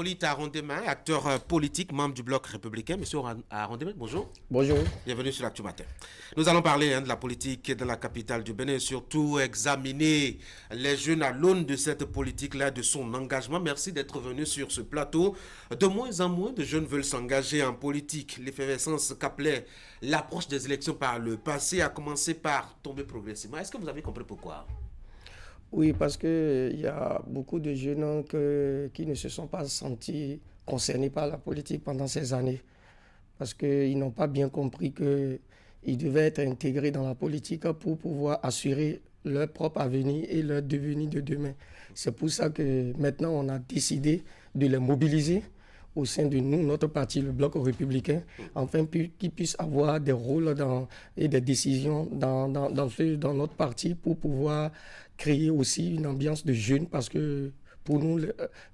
Hippolyte Arondemain, acteur politique, membre du Bloc républicain. Monsieur Arondemain, bonjour. Bonjour. Bienvenue sur l'Actu Matin. Nous allons parler de la politique de la capitale du Bénin et surtout examiner les jeunes à l'aune de cette politique-là, de son engagement. Merci d'être venu sur ce plateau. De moins en moins de jeunes veulent s'engager en politique. L'effervescence qu'appelait l'approche des élections par le passé a commencé par tomber progressivement. Est-ce que vous avez compris pourquoi ? Oui, parce qu'il y a beaucoup de jeunes qui ne se sont pas sentis concernés par la politique pendant ces années. Parce qu'ils n'ont pas bien compris qu'ils devaient être intégrés dans la politique pour pouvoir assurer leur propre avenir et leur devenir de demain. C'est pour ça que maintenant on a décidé de les mobiliser au sein de nous, notre parti, le Bloc républicain, afin qu'ils puissent avoir des rôles et des décisions dans notre parti pour pouvoir créer aussi une ambiance de jeunes, parce que pour nous,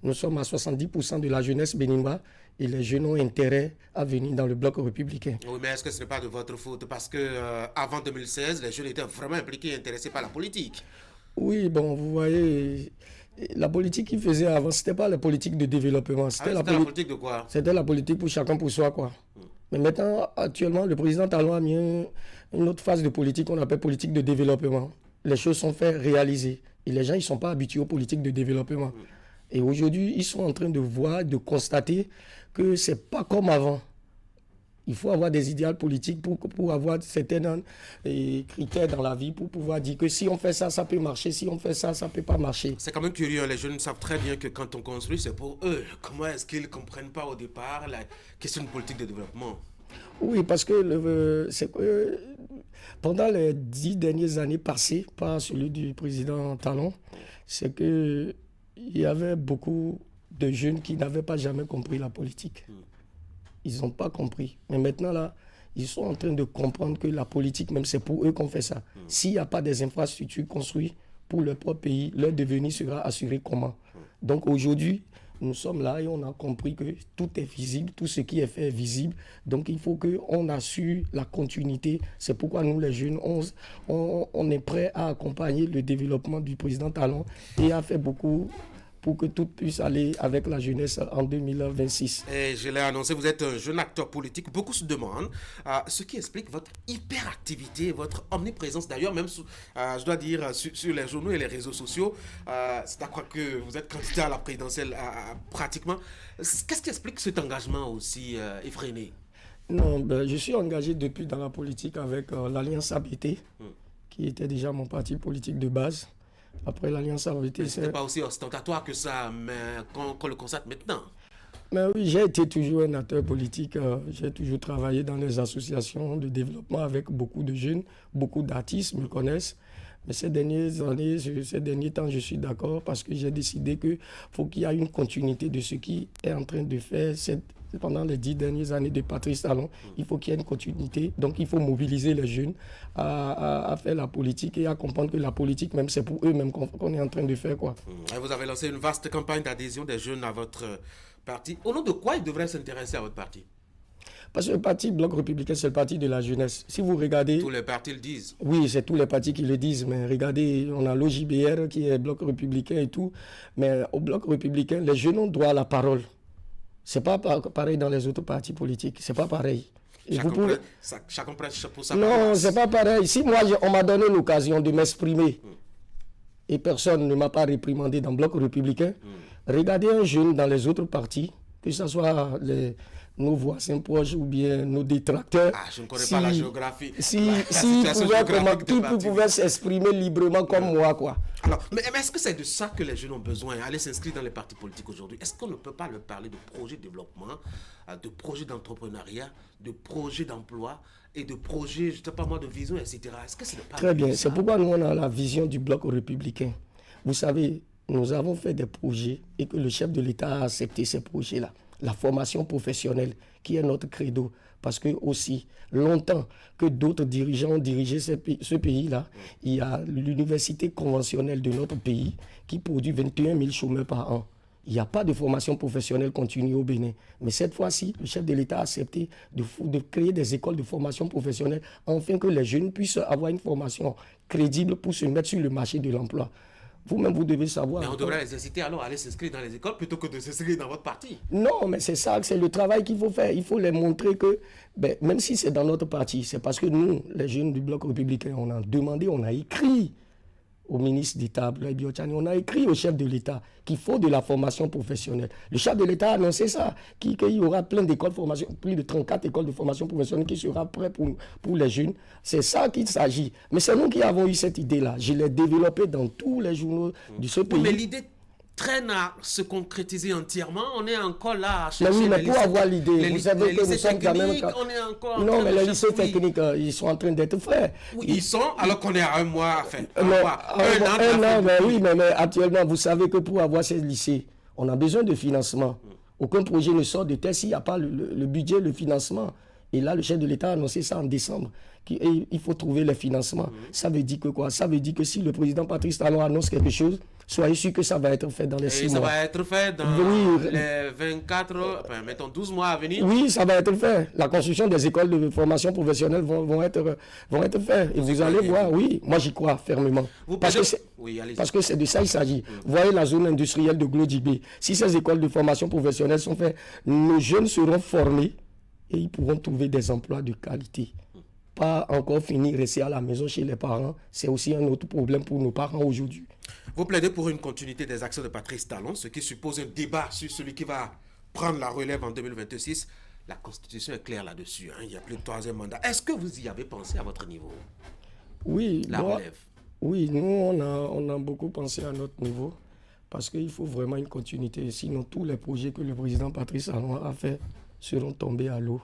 nous sommes à 70% de la jeunesse béninoise et les jeunes ont intérêt à venir dans le Bloc républicain. Oui, mais est-ce que ce n'est pas de votre faute? Parce que avant 2016, les jeunes étaient vraiment impliqués et intéressés par la politique. Oui, bon, vous voyez, la politique qu'ils faisaient avant, c'était pas la politique de développement. C'était la politique de quoi? C'était la politique pour chacun pour soi, quoi. Mais maintenant, actuellement, le président Talon a mis une autre phase de politique qu'on appelle politique de développement. Les choses sont faites, réalisées. Et les gens, ils ne sont pas habitués aux politiques de développement. Et aujourd'hui, ils sont en train de voir, de constater que ce n'est pas comme avant. Il faut avoir des idéaux politiques pour avoir certains critères dans la vie, pour pouvoir dire que si on fait ça, ça peut marcher. Si on fait ça, ça ne peut pas marcher. C'est quand même curieux. Les jeunes savent très bien que quand on construit, c'est pour eux. Comment est-ce qu'ils ne comprennent pas au départ la question de politique de développement? Oui, parce que pendant les 10 dernières années passées par celui du président Talon, c'est qu'il y avait beaucoup de jeunes qui n'avaient pas jamais compris la politique. Ils n'ont pas compris. Mais maintenant, là, ils sont en train de comprendre que la politique, même, c'est pour eux qu'on fait ça. S'il n'y a pas des infrastructures construites pour leur propre pays, leur devenir sera assuré comment? Donc aujourd'hui, nous sommes là et on a compris que tout est visible, tout ce qui est fait est visible. Donc il faut qu'on assure la continuité. C'est pourquoi nous, les jeunes, on est prêts à accompagner le développement du président Talon et à faire beaucoup pour que tout puisse aller avec la jeunesse en 2026. Et je l'ai annoncé, vous êtes un jeune acteur politique. Beaucoup se demandent ce qui explique votre hyperactivité, votre omniprésence. D'ailleurs, même, je dois dire, sur les journaux et les réseaux sociaux, c'est à quoi que vous êtes candidat à la présidentielle pratiquement. Qu'est-ce qui explique cet engagement aussi effréné? Non, je suis engagé depuis dans la politique avec l'Alliance ABT, qui était déjà mon parti politique de base. Après l'Alliance ABT, ce n'est pas aussi ostentatoire que ça, mais qu'on le constate maintenant. Mais oui, j'ai été toujours un acteur politique. J'ai toujours travaillé dans les associations de développement avec beaucoup de jeunes, beaucoup d'artistes me connaissent. Mais ces dernières années, ces derniers temps, je suis d'accord parce que j'ai décidé qu'il faut qu'il y ait une continuité de ce qui est en train de faire pendant les 10 dernières années de Patrice Talon. Il faut qu'il y ait une continuité. Donc, il faut mobiliser les jeunes à faire la politique et à comprendre que la politique, même, c'est pour eux-mêmes qu'on est en train de faire, quoi. Vous avez lancé une vaste campagne d'adhésion des jeunes à votre parti. Au nom de quoi ils devraient s'intéresser à votre parti? Parce que le parti Bloc républicain, c'est le parti de la jeunesse. Si vous regardez... Tous les partis le disent. Oui, c'est tous les partis qui le disent. Mais regardez, on a l'OJBR qui est Bloc républicain et tout. Mais au Bloc républicain, les jeunes ont droit à la parole. C'est pas pareil dans les autres partis politiques. C'est pas pareil. Chacun prêche pour sa Non, paroisse. c'est pas pareil. Si moi, on m'a donné l'occasion de m'exprimer et personne ne m'a pas réprimandé dans le Bloc républicain, regardez un jeune dans les autres partis, que ce soit nos voisins proches ou bien nos détracteurs. Je ne connais pas la géographie. Si pouvaient s'exprimer librement comme moi, quoi. Alors, mais est-ce que c'est de ça que les jeunes ont besoin, aller s'inscrire dans les partis politiques aujourd'hui? Est-ce qu'on ne peut pas leur parler de projets de développement, de projets d'entrepreneuriat, de projets d'emploi et de projets, je ne sais pas moi, de vision, etc. Est-ce que c'est pas Très bien, c'est pourquoi nous, on a la vision du Bloc républicain. Vous savez, nous avons fait des projets et que le chef de l'État a accepté ces projets-là. La formation professionnelle, qui est notre credo. Parce que aussi, longtemps que d'autres dirigeants ont dirigé ce pays-là, il y a l'université conventionnelle de notre pays qui produit 21 000 chômeurs par an. Il n'y a pas de formation professionnelle continue au Bénin. Mais cette fois-ci, le chef de l'État a accepté de créer des écoles de formation professionnelle afin que les jeunes puissent avoir une formation crédible pour se mettre sur le marché de l'emploi. Vous-même, vous devez savoir. Mais on devrait les inciter alors à aller s'inscrire dans les écoles plutôt que de s'inscrire dans votre parti. Non, mais c'est ça, c'est le travail qu'il faut faire. Il faut les montrer que, même si c'est dans notre parti, c'est parce que nous, les jeunes du Bloc républicain, on a demandé, on a écrit au ministre d'État, Abdoulaye Biotchani, on a écrit au chef de l'État qu'il faut de la formation professionnelle. Le chef de l'État a annoncé ça, qu'il y aura plein d'écoles de formation, plus de 34 écoles de formation professionnelle qui seront prêtes pour les jeunes. C'est ça qu'il s'agit. Mais c'est nous qui avons eu cette idée-là. Je l'ai développée dans tous les journaux de ce pays. Mais l'idée traîne à se concrétiser entièrement. On est encore là à chercher. Mais oui, mais pour avoir l'idée, vous savez que nous sommes quand même. On est encore non, mais les lycées techniques, ils sont en train d'être faits. Oui, ils sont, alors qu'on est à un mois, enfin, un an, mais oui, mais actuellement, vous savez que pour avoir ces lycées, on a besoin de financement. Aucun projet ne sort de terre s'il n'y a pas le budget, le financement. Et là, le chef de l'État a annoncé ça en décembre. Il faut trouver les financements. Ça veut dire que quoi? Ça veut dire que si le président Patrice Talon annonce quelque chose, soyez sûr que ça va être fait dans les 6 mois. Ça va être fait dans les 24, enfin, mettons 12 mois à venir. Oui, ça va être fait. La construction des écoles de formation professionnelle vont être faites. Et vous allez voir, oui, moi j'y crois fermement. Parce que c'est de ça il s'agit. Vous voyez la zone industrielle de Glodibé. Si ces écoles de formation professionnelle sont faites, nos jeunes seront formés et ils pourront trouver des emplois de qualité. Pas encore finir, rester à la maison chez les parents. C'est aussi un autre problème pour nos parents aujourd'hui. Vous plaidez pour une continuité des actions de Patrice Talon, ce qui suppose un débat sur celui qui va prendre la relève en 2026. La Constitution est claire là-dessus. Il n'y a plus de 3e mandat. Est-ce que vous y avez pensé à votre niveau? Oui. La relève. Oui, nous, on a beaucoup pensé à notre niveau. Parce qu'il faut vraiment une continuité. Sinon, tous les projets que le président Patrice Talon a fait seront tombés à l'eau.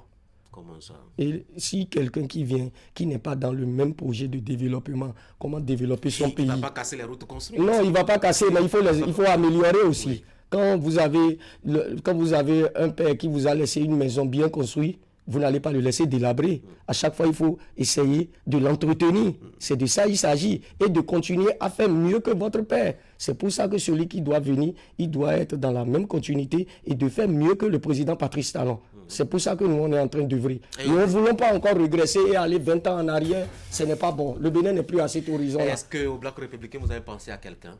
Comment ça? Et si quelqu'un qui vient, qui n'est pas dans le même projet de développement, comment développer son pays? Il ne va pas casser les routes construites. Non, il ne va pas casser, mais il faut améliorer aussi. Oui. Quand vous avez un père qui vous a laissé une maison bien construite, vous n'allez pas le laisser délabrer. À chaque fois, il faut essayer de l'entretenir. C'est de ça qu'il s'agit. Et de continuer à faire mieux que votre père. C'est pour ça que celui qui doit venir, il doit être dans la même continuité et de faire mieux que le président Patrice Talon. C'est pour ça que nous, on est en train d'œuvrer. Nous ne voulons pas encore régresser et aller 20 ans en arrière. Ce n'est pas bon. Le Bénin n'est plus à cet horizon-là. Est-ce qu'au Bloc républicain, vous avez pensé à quelqu'un?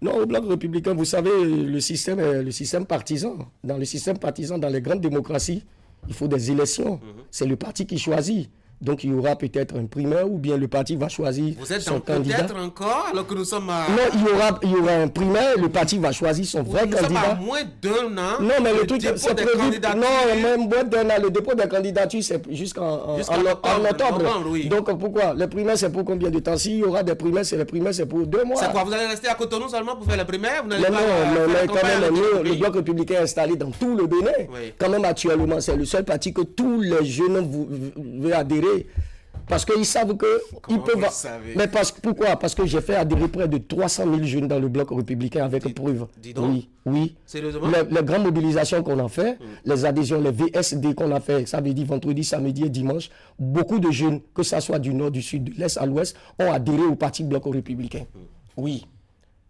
Non, au Bloc républicain, vous savez, le système partisan. Dans le système partisan, dans les grandes démocraties, il faut des élections. C'est le parti qui choisit. Donc il y aura peut-être un primaire ou bien le parti va choisir son candidat. Vous êtes peut-être encore alors que nous sommes à... Non, il y aura un primaire, le parti va choisir son vrai candidat. Nous sommes à moins d'un an. Non, mais le truc, c'est prévu. Non, même moins d'un an. Le dépôt des candidatures, c'est jusqu'en octobre. Oui. Donc pourquoi? Les primaires, c'est pour combien de temps? S'il y aura des primaires, c'est pour 2 mois. C'est quoi? Vous allez rester à Cotonou seulement pour faire les primaires? Mais quand même, le Bloc républicain est installé dans tout le Bénin. Oui. Quand même, actuellement, c'est le seul parti que tous les jeunes veulent adhérer. Parce qu'ils savent qu'ils peuvent... Mais pourquoi? Parce que j'ai fait adhérer près de 300 000 jeunes dans le Bloc républicain avec preuve. Dis donc. Oui. Sérieusement? Les grandes mobilisations qu'on a fait, les adhésions, les VSD qu'on a fait, ça veut dire vendredi, samedi et dimanche, beaucoup de jeunes, que ce soit du nord, du sud, de l'est à l'ouest, ont adhéré au parti Bloc républicain. Oui.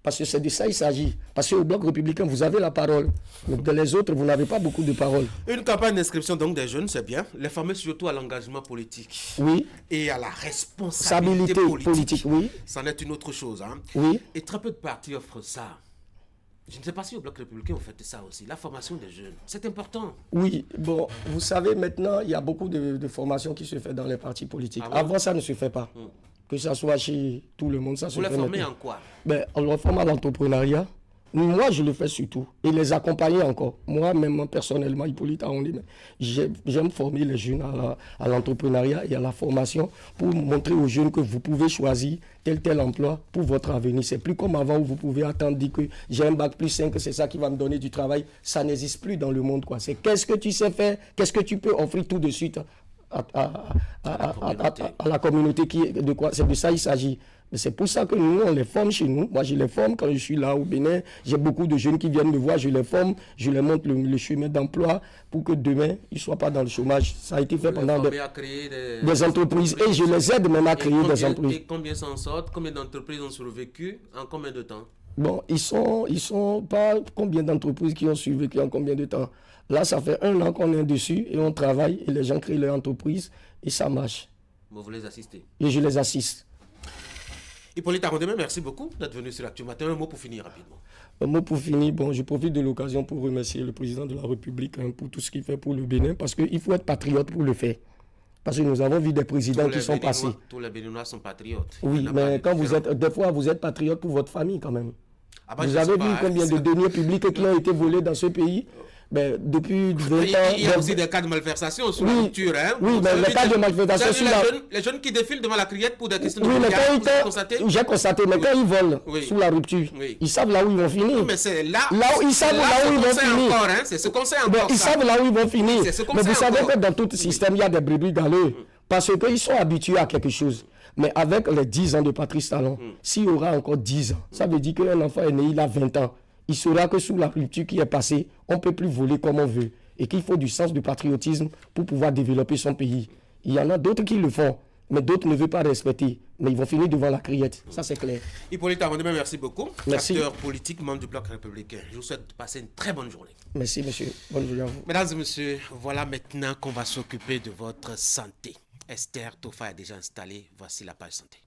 Parce que c'est de ça qu'il s'agit. Parce qu'au Bloc républicain, vous avez la parole. Mais dans les autres, vous n'avez pas beaucoup de parole. Une campagne d'inscription donc des jeunes, c'est bien. Les former surtout à l'engagement politique. Oui. Et à la responsabilité politique. Oui. C'en est une autre chose. Oui. Et très peu de partis offrent ça. Je ne sais pas si au Bloc républicain, vous faites ça aussi. La formation des jeunes, c'est important. Oui. Bon, vous savez, maintenant, il y a beaucoup de formations qui se font dans les partis politiques. Avant, ça ne se fait pas. Que ça soit chez tout le monde, ça se fait. Vous les formez en quoi? On les forme à l'entrepreneuriat. Moi, je le fais surtout. Et les accompagner encore. Moi, même personnellement, Hippolyte Aoundé, j'aime former les jeunes à l'entrepreneuriat et à la formation pour montrer aux jeunes que vous pouvez choisir tel emploi pour votre avenir. C'est plus comme avant où vous pouvez attendre dire que j'ai un bac plus 5, c'est ça qui va me donner du travail. Ça n'existe plus dans le monde, quoi. C'est qu'est-ce que tu sais faire, qu'est-ce que tu peux offrir tout de suite à la communauté c'est de ça il s'agit. Mais c'est pour ça que nous, on les forme chez nous. Moi, je les forme quand je suis là au Bénin. J'ai beaucoup de jeunes qui viennent me voir, je les forme, je les montre le chemin d'emploi pour que demain, ils ne soient pas dans le chômage. Ça a été fait pendant des entreprises. Et je les aide même à créer des entreprises. Et combien s'en sortent? Combien d'entreprises ont survécu? En combien de temps? Bon, ils sont pas combien d'entreprises qui ont survécu en combien de temps. Là, ça fait 1 an qu'on est dessus et on travaille et les gens créent leur entreprise et ça marche. Vous les assistez? Et je les assiste. Hippolyte Arondemain, merci beaucoup d'être venu sur l'Actu Matin. Un mot pour finir rapidement. Un mot pour finir, bon, je profite de l'occasion pour remercier le président de la République pour tout ce qu'il fait pour le Bénin, parce qu'il faut être patriote pour le faire. Parce que nous avons vu des présidents qui sont passés. Tous les Béninois sont patriotes. Oui, mais quand vous êtes, des fois, vous êtes patriote pour votre famille quand même. Ah bah, vous avez vu combien de deniers publics qui ont été volés dans ce pays? Ben, depuis 20 ans... Il y a aussi des cas de malversation sous la rupture. Hein. Oui, mais les cas de malversation sur les jeunes qui défilent devant la criette pour des questions de j'ai constaté, mais quand ils volent sous la rupture, ils savent là où ils vont finir. Oui, mais c'est là ils savent là où ils vont finir. C'est ce qu'on sait encore. Ils savent là où ils vont finir. Mais vous savez que dans tout système, il y a des brebis galeux. Parce qu'ils sont habitués à quelque chose. Mais avec les 10 ans de Patrice Talon, s'il y aura encore 10 ans, ça veut dire qu'un enfant est né, il a 20 ans. Il saura que sous la rupture qui est passée, on ne peut plus voler comme on veut. Et qu'il faut du sens du patriotisme pour pouvoir développer son pays. Il y en a d'autres qui le font, mais d'autres ne veulent pas respecter. Mais ils vont finir devant la criette. Ça, c'est clair. Hippolyte Arondemain, merci beaucoup. Merci. Acteur politique, membre du Bloc républicain. Je vous souhaite de passer une très bonne journée. Merci, monsieur. Bonne journée à vous. Mesdames et messieurs, voilà maintenant qu'on va s'occuper de votre santé. Esther Tofa est déjà installée. Voici la page santé.